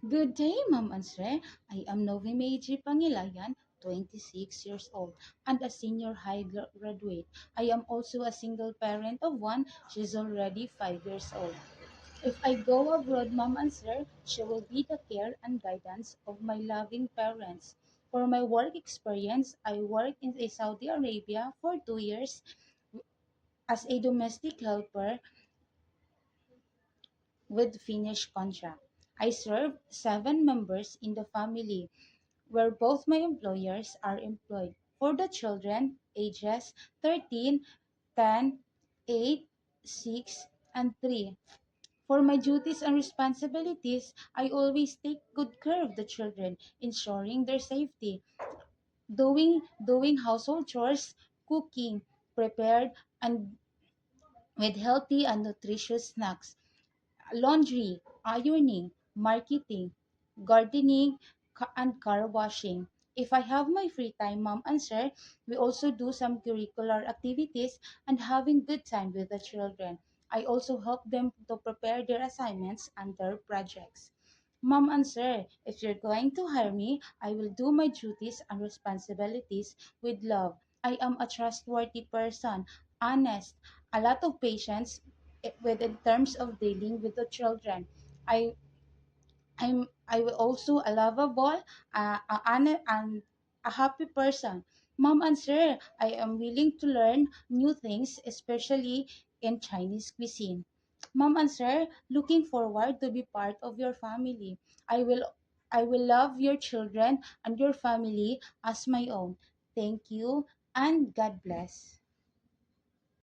Good day, Ma'am and Sir. I am Novi Meiji Pangilayan, 26 years old, and a senior high graduate. I am also a single parent of one. She's already 5 years old. If I go abroad, Ma'am and Sir, she will be the care and guidance of my loving parents. For my work experience, I worked in Saudi Arabia for 2 years as a domestic helper with Finnish contract. I served 7 members in the family where both my employers are employed. For the children, ages 13, 10, 8, 6, and 3. For my duties and responsibilities, I always take good care of the children, ensuring their safety, doing household chores, cooking, prepared and with healthy and nutritious snacks, laundry, ironing, marketing, gardening, and car washing. If I have my free time, Mom and Sir, we also do some curricular activities and having good time with the children. I also help them to prepare their assignments and their projects. Mom and Sir, if you're going to hire me, I will do my duties and responsibilities with love. I am a trustworthy person, honest, a lot of patience with in terms of dealing with the children. I I will also a lovable, and a happy person. Mom and Sir, I am willing to learn new things, especially in Chinese cuisine. Mom and Sir, looking forward to be part of your family. I will I will love your children and your family as my own. Thank you and God bless.